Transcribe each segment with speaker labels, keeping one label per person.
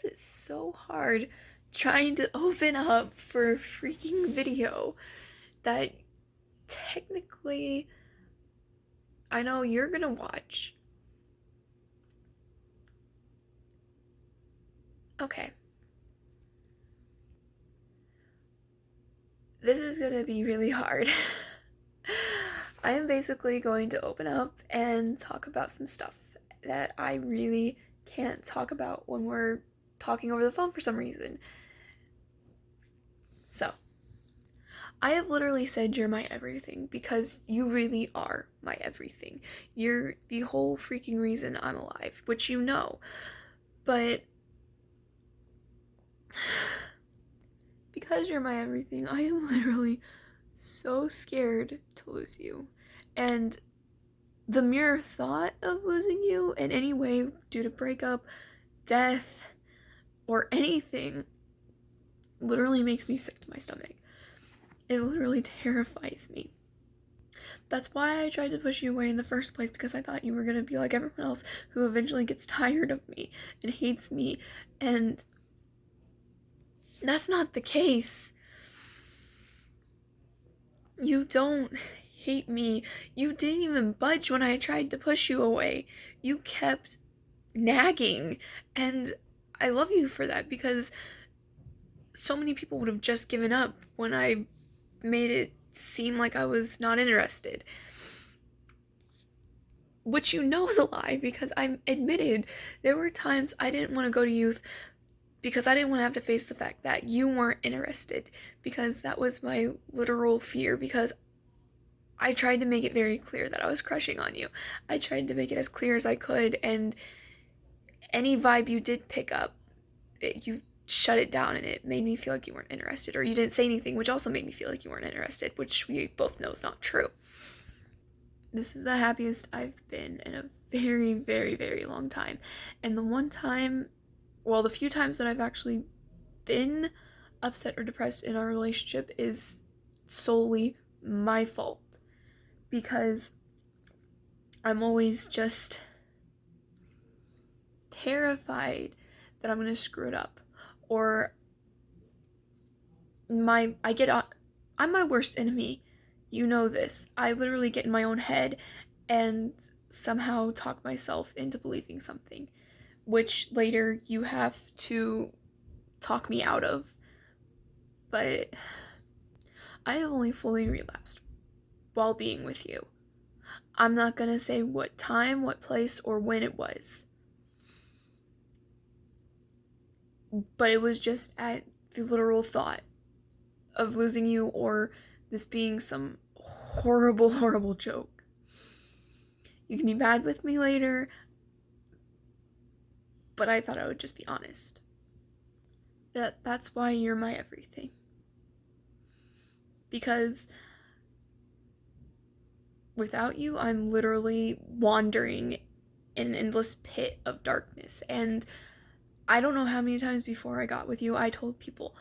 Speaker 1: is it so hard trying to open up for a freaking video that technically I know you're gonna watch? Okay. This is gonna be really hard. I am basically going to open up and talk about some stuff that I really can't talk about when we're talking over the phone for some reason. So, I have literally said you're my everything because you really are my everything. You're the whole freaking reason I'm alive, which you know. But because you're my everything, I am literally so scared to lose you. And the mere thought of losing you in any way due to breakup, death, or anything literally makes me sick to my stomach. It literally terrifies me. That's why I tried to push you away in the first place, because I thought you were going to be like everyone else who eventually gets tired of me and hates me, and that's not the case. You don't hate me. You didn't even budge when I tried to push you away. You kept nagging, and I love you for that, because so many people would have just given up when I made it seem like I was not interested. Which you know is a lie, because I admitted there were times I didn't want to go to youth because I didn't want to have to face the fact that you weren't interested, because that was my literal fear, because I tried to make it very clear that I was crushing on you. I tried to make it as clear as I could, and any vibe you did pick up, you shut it down, and it made me feel like you weren't interested, or you didn't say anything, which also made me feel like you weren't interested, which we both know is not true. This is the happiest I've been in a very, very, very long time. And the one time, well, the few times that I've actually been upset or depressed in our relationship is solely my fault, because I'm always just terrified that I'm gonna screw it up, or I'm my worst enemy. You know this. I literally get in my own head and somehow talk myself into believing something, which later you have to talk me out of. But I have only fully relapsed while being with you. I'm not gonna say what time, what place, or when it was, but it was just at the literal thought of losing you, or this being some horrible, horrible joke. You can be mad with me later, but I thought I would just be honest. That's why you're my everything. Because without you, I'm literally wandering in an endless pit of darkness. And I don't know how many times before I got with you, I told people,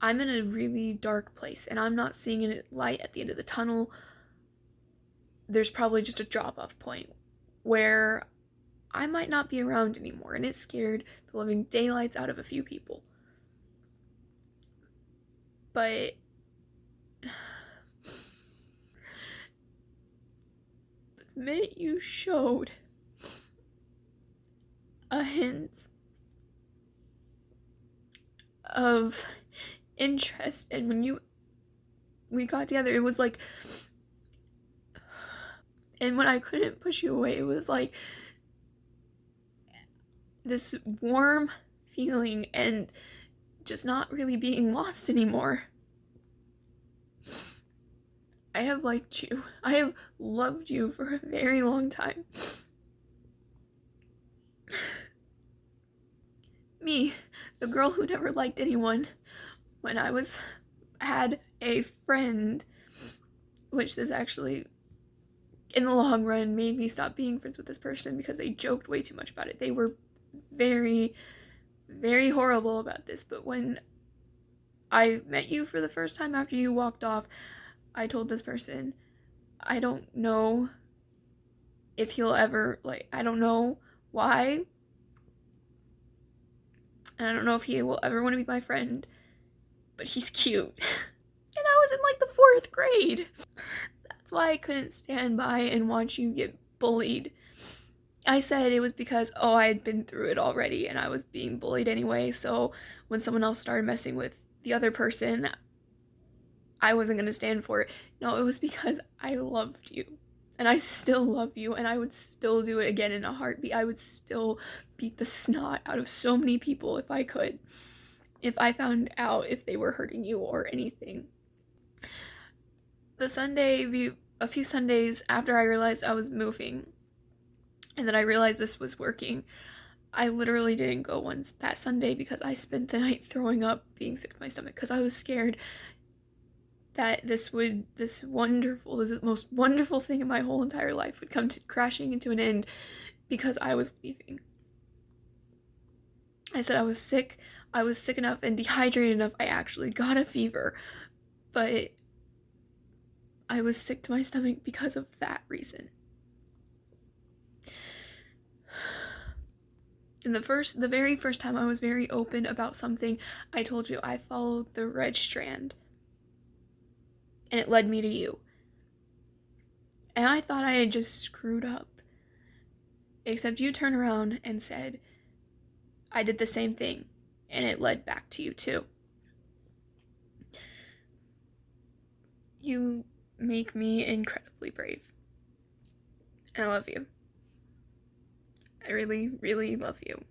Speaker 1: I'm in a really dark place and I'm not seeing a light at the end of the tunnel. There's probably just a drop-off point where I might not be around anymore, and it scared the living daylights out of a few people. But the minute you showed a hint of interest, and when we got together, it was like, and when I couldn't push you away, it was like this warm feeling and just not really being lost anymore. I have liked you. I have loved you for a very long time. Me, the girl who never liked anyone, when I had a friend, which this actually, in the long run, made me stop being friends with this person because they joked way too much about it. They were very, very horrible about this, but when I met you for the first time after you walked off, I told this person, I don't know if he'll ever, I don't know why, And I don't know if he will ever want to be my friend, but he's cute. And I was in like the 4th grade. That's why I couldn't stand by and watch you get bullied. I said it was because, oh, I had been through it already and I was being bullied anyway, so when someone else started messing with the other person, I wasn't going to stand for it. No, it was because I loved you. And I still love you, and I would still do it again in a heartbeat. I would still beat the snot out of so many people if I could. If I found out if they were hurting you or anything. A few Sundays after I realized I was moving, and that I realized this was working, I literally didn't go once that Sunday because I spent the night throwing up, being sick to my stomach, because I was scared that this most wonderful thing in my whole entire life would come to crashing into an end because I was leaving. I said I was sick enough and dehydrated enough. I actually got a fever, but I was sick to my stomach because of that reason. And the very first time I was very open about something, I told you I followed the red strand. And it led me to you. And I thought I had just screwed up. Except you turned around and said, I did the same thing, and it led back to you too. You make me incredibly brave. And I love you. I really, really love you.